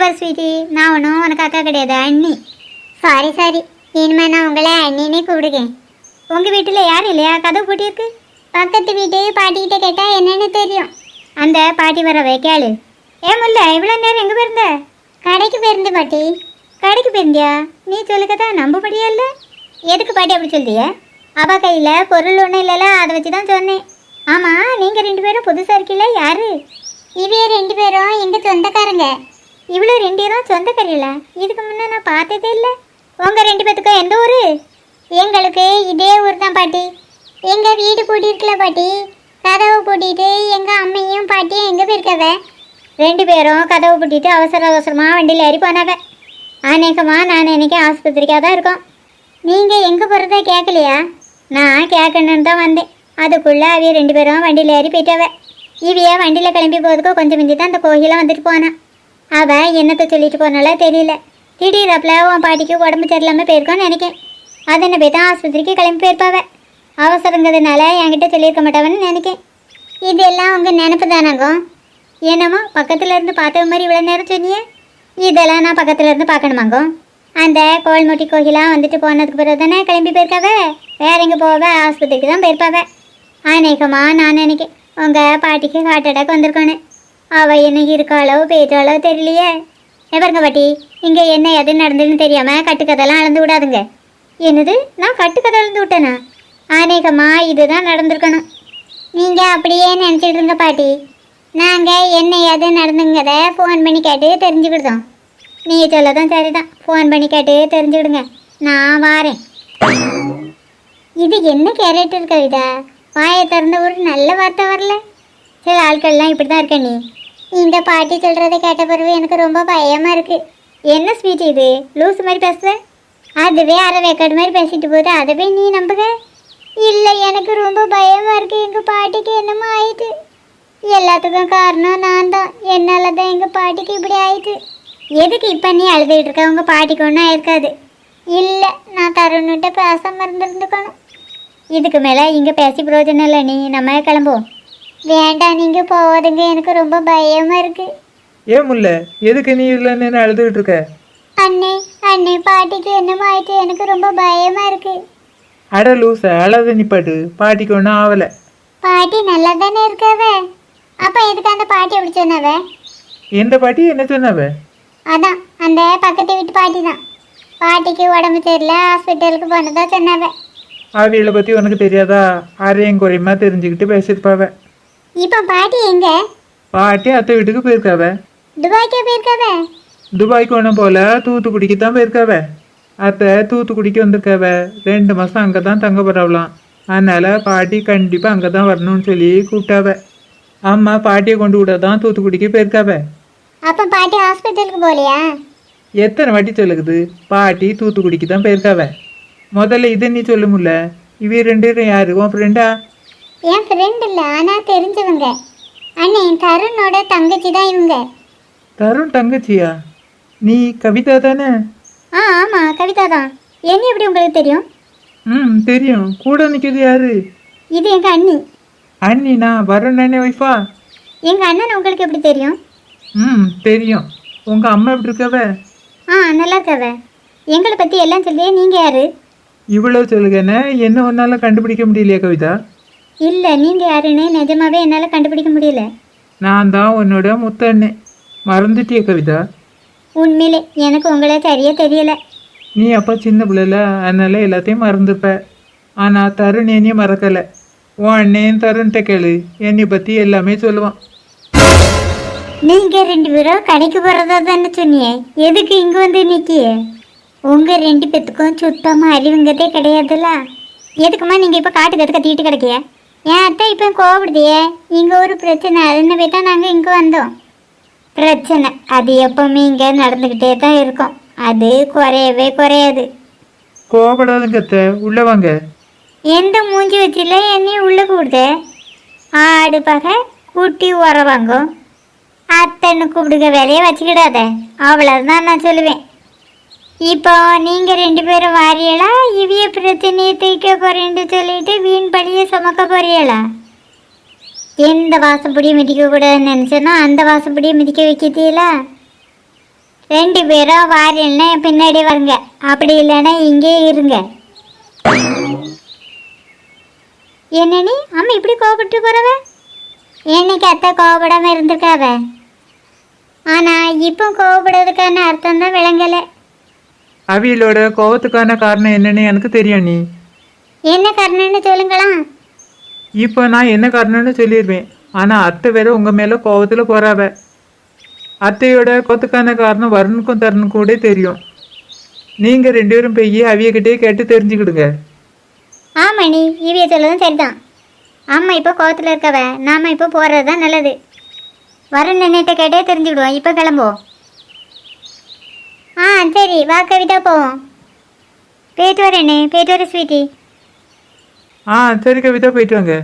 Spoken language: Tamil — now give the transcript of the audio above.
பாரு ஸ்வீட்டி, நான் ஒன்றும் உனக்கு அக்கா கிடையாது, அண்ணி. சாரி சாரி, இனிமே நான் உங்களை அண்ணினே கூப்பிடுக்கேன். உங்கள் வீட்டில் யாரும் இல்லையா? கதவு பூட்டியிருக்கு. பக்கத்து வீட்டு பாட்டிக்கிட்ட கேட்டால் என்னன்னு தெரியும். அந்த பாட்டி வரவே கேளு. முல்ல, இவ்வளோ நேரம் எங்கே போயிருந்த? கடைக்கு போயிருந்த பாட்டி. கடைக்கு போயிருந்தியா? நீ சொல்லுக்கதா நம்பப்படியா இல்லை? எதுக்கு பாட்டி அப்படி சொல்லிய? அவள் கையில் பொருள் ஒன்றும் இல்லைல்ல, அதை வச்சு தான் சொன்னேன். ஆமாம், நீங்கள் 2 பேரும் புதுசாக இருக்கீங்களா? யாரு இவைய? 2 பேரும் எங்கள் சொந்தக்காரங்க. இவ்வளோ 2 பேரும் சொந்தக்காரில்ல? இதுக்கு முன்னே நான் பார்த்ததே இல்லை. உங்கள் 2 பேத்துக்கும் எந்த ஊர்? எங்களுக்கு இதே ஊர் தான் பாட்டி. எங்கள் வீடு பூட்டியிருக்கல பாட்டி. கதவை பூட்டிட்டு எங்கள் அம்மையும் பாட்டியும் எங்கே போயிருக்கவ? 2 பேரும் கதவை பூட்டிட்டு அவசர அவசரமாக வண்டியில் ஏறி போனாங்க. அநேகமாக நான் இன்னைக்கு ஆஸ்பத்திரிக்காக தான் இருக்கோம். நீங்கள் எங்கே போகிறதா கேட்கலையா? நான் கேட்கணுன்னு தான் வந்தேன். அதுக்குள்ளே அவைய 2 பேரும் வண்டியில் ஏறி போயிட்டவ. இவைய வண்டியில் கிளம்பி போகிறதுக்கு கொஞ்சம் மிஞ்சி தான் அந்த கோயிலில் வந்துட்டு போனான். அவள் என்னத்தை சொல்லிட்டு போனால தெரியல. திடீரப்பில் உன் பாட்டிக்கு உடம்பு சரியில்லாமல் போயிருக்கோன்னு நினைக்கேன். அதனை போய் தான் ஆஸ்பத்திரிக்கு கிளம்பி போயிருப்பாவ. அவசரங்கிறதுனால என்கிட்ட சொல்லியிருக்க மாட்டாவன்னு நினைக்கேன். இதெல்லாம் உங்கள் நினப்பு தானாங்க? என்னமோ பக்கத்தில் இருந்து பார்த்த மாதிரி இவ்வளோ நேரம் சொன்னியே. இதெல்லாம் நான் பக்கத்தில் இருந்து பார்க்கணுமாங்கோ? அந்த கோல்முட்டி கோயிலாக வந்துட்டு போனதுக்கு பிறகு தானே கிளம்பி போயிருக்காவ. வேற எங்கே போவ? ஆஸ்பத்திரிக்கு தான் போயிருப்பாவ. அநேகமாக நான் நினைக்கேன் உங்கள் பாட்டிக்கு ஹார்ட் அட்டாக் வந்திருக்கோன்னு. அவள் என்ன இருக்காளோ போயிட்டாளோ தெரியலையே. எவருங்க பாட்டி, இங்கே என்ன எது நடந்ததுன்னு தெரியாமல் கட்டுக்கதெல்லாம் அளந்து விடாதுங்க. என்னது, நான் கட்டுக்கதை அளந்து விட்டேனா? அநேகமாக இதுதான் நடந்திருக்கணும். நீங்கள் அப்படியே நினச்சிட்டு இருங்க பாட்டி. நாங்கள் என்ன எது நடந்துங்கிறத ஃபோன் பண்ணி கேட்டு தெரிஞ்சுக்கிடுதோம். நீ சொல்லதான் சரிதான், ஃபோன் பண்ணி கேட்டு தெரிஞ்சுக்கிடுங்க. நான் வாரேன். இது என்ன கேரக்டர் கவிதா? வாயை திறந்த ஒரு நல்ல வார்த்தை வரல. சில ஆட்கள்லாம் இப்படி தான் இருக்க. நீ இந்த பாட்டி சொல்கிறத கேட்ட பிறகு எனக்கு ரொம்ப பயமாக இருக்குது. என்ன ஸ்வீட் இது, லூஸ் மாதிரி பேசுத? அதுவே அரை வேக்காடு மாதிரி பேசிட்டு போகுது, அதவே நீ நம்புக? இல்லை, எனக்கு ரொம்ப பயமாக இருக்குது. எங்கள் பாட்டிக்கு என்னமோ ஆயிட்டு. எல்லாத்துக்கும் காரணம் நான் தான். என்னால் தான் எங்கள் பாட்டிக்கு இப்படி ஆயிட்டு. எதுக்கு இப்போ நீ அழுதுகிட்டு இருக்க? உங்கள் பாட்டிக்கு ஒன்றும் ஆயிருக்காது. இல்லை, நான் தருணுகிட்ட பேசாமல் இருந்துருந்துக்கணும். இதுக்கு மேலே இங்கே பேசி பிரயோஜனம் இல்லை. நீ நம்ம கிளம்புவோம். வேண்டாம், நீங்கள் போகாதுங்க, எனக்கு ரொம்ப பயமாக இருக்குது. ஏன் முல்ல, எதுக்கு நீ இல்லைன்னு அழுதுகிட்டு இருக்க? அண்ணே அண்ணே, பாட்டிக்கு என்னமோ ஆயிட்டு, எனக்கு ரொம்ப பயமாக இருக்குது. அட லூச, அழாத நிப்பாட்டு. பாட்டிக்கு ஒன்றும் ஆகலை. பாட்டி நல்லா தானே இருக்காவ? அப்போ எதுக்கு அந்த பாட்டி அப்படி சொன்னாவ? எந்த பாட்டி என்ன சொன்னவ? அதான் அந்த பக்கத்து வீட்டு பாட்டி தான். பாட்டிக்கு உடம்பு சரியில்லை, ஹாஸ்பிட்டலுக்கு போனதா சொன்னாவ. அவியலை பற்றி உனக்கு தெரியாதா? அரையும் குறையுமா தெரிஞ்சுக்கிட்டு பேசியிருப்பாவ. இப்போ பாட்டி எங்க? பாட்டி அத்தை வீட்டுக்கு போயிருக்காவ. துபாய்க்கே போயிருக்காவ? துபாய்க்கு ஒன்றும் போல, தூத்துக்குடிக்கு தான் போயிருக்காவ. அத்தை தூத்துக்குடிக்கு வந்திருக்காவ. 2 மாதம் அங்கே தான் தங்க போறாவலாம். அதனால பாட்டி கண்டிப்பாக அங்கே தான் வரணும்னு சொல்லி கூப்பிட்டாவ. அம்மா பாட்டியை கொண்டு விட தான் தூத்துக்குடிக்கு போயிருக்காவ. அப்போ பாட்டி ஹாஸ்பிட்டலுக்கு போகலையா? எத்தனை வாட்டி சொல்லுக்குது? பாட்டி தூத்துக்குடிக்கு தான் போயிருக்காவ. முதல்ல இதை நீ சொல்ல முடியல. இவ 2 பேரும் யாரு? உன் ஃப்ரெண்டா? என் ஃப்ரெண்ட் இல்லை, ஆனால் தெரிஞ்சவங்க. அண்ணே, தருணோட தங்கச்சி தான் இவங்க. தருண் தங்கச்சியா? நீ கவிதா தானே? ஆமாம், கவிதா தான். என்ன எப்படி உங்களுக்கு தெரியும்? தெரியும். கூட நிற்கிறது யாரு? இது எங்கள் அண்ணி. அண்ணினா வருண் அண்ணே ஒய்ஃபா? எங்கள் அண்ணன் உங்களுக்கு எப்படி தெரியும்? தெரியும். உங்கள் அம்மா எப்படி இருக்கவ? நல்லா இருக்கவ. எங்களை பற்றி எல்லாம் சொல்லியே. நீங்கள் யார்? இவ்வளோ சொல்லுங்கன்னு என்ன ஒன்றால் கண்டுபிடிக்க முடியலையா கவிதா? இல்லை, நீங்கள் யாருன்னு நிஜமாவே என்னால் கண்டுபிடிக்க முடியல. நான் தான் உன்னோட முத்த அண்ணே. மறந்துட்டிய கவிதா? உண்மையிலே எனக்கு உங்களை சரியாக தெரியல. நீ அப்போ சின்ன பிள்ளைல, அதனால எல்லாத்தையும் மறந்துப்ப. ஆனால் தருண் என்னையும் மறக்கலை. உன் அண்ணேன் தருண்கிட்ட கேளு, என்னை பற்றி எல்லாமே சொல்லுவான். நீங்கள் 2 பேரும் கடைக்கு போகிறதா தானே சொன்னியே. எதுக்கு இங்கே வந்து நிற்கிய? உங்கள் 2 பேத்துக்கும் சுத்தமாக அறிவுங்கிறதே கிடையாதுல்ல. எதுக்குமா நீங்கள் இப்போ காட்டுக்கு கத்திக்கிட்டு கிடைக்கிய? என் அத்தை இப்போ கோவப்படுதியே. இங்கே ஒரு பிரச்சனை, அதுன்னு போய் தான் நாங்கள் இங்கே வந்தோம். பிரச்சனை அது எப்பவுமே இங்கே நடந்துக்கிட்டே தான் இருக்கும். அது குறையவே குறையாது. கோபப்படாதுங்க அத்தை, உள்ளே வாங்க. எந்த மூஞ்சி வச்சில என்னையும் உள்ளே கூடுத? ஆடு பகை கூட்டி உறவாங்க. அத்தைன்னு கூப்பிடுக்க வேலையை வச்சுக்கிடாத, அவ்வளோதான் நான் சொல்லுவேன். இப்போ நீங்கள் 2 பேரும் வாரியலா? இவிய பிரச்சனையை தீர்க்க போறேன்னு சொல்லிட்டு வீண் பழியை சுமக்க போறீங்களா? எந்த வாசப்படியை மிதிக்க கூடாதுன்னு நினச்சேன்னா அந்த வாசப்படியை மிதிக்க வைக்கிறீங்களா? 2 பேரும் வாரில்னா பின்னாடி வருங்க, அப்படி இல்லைன்னா இங்கே இருங்க. என்ன நீ அம்மா இப்படி கோபப்பட்டு போறவ? என்னைக்கு அத்தை கோபப்படாம இருந்திருக்காவ, ஆனா இப்போ கோபப்படுறதுக்கான அர்த்தம் தான் விளங்கலை. அவியலோட கோவத்துக்கான காரணம் என்னன்னு எனக்கு தெரியும். நீ என்ன காரணம்னு சொல்லுங்களா? இப்போ நான் என்ன காரணம்னு சொல்லிடுவேன். ஆனால் அத்தை வேற உங்கள் மேலே கோவத்தில் போகிறாவ. அத்தையோட கோவத்துக்கான காரணம் வருணுக்கும் தருணும் கூட தெரியும். நீங்கள் 2 பேரும் போய் அவியக்கிட்டே கேட்டு தெரிஞ்சுக்கிடுங்க. ஆமா, நீ இவிய சொல்லதும் சரிதான். அம்மா இப்போ கோவத்தில் இருக்கவ, நாம இப்போ போகிறது தான் நல்லது. வர நின்றுட்ட கேட்டே தெரிஞ்சுக்கிடுவோம். இப்போ கிளம்புவோம். ஆ சரி, வா கவிதா போவோம். போயிட்டு வரேனே, போயிட்டு வர ஸ்வீட்டி. சரி கவிதா, போயிட்டு வாங்க.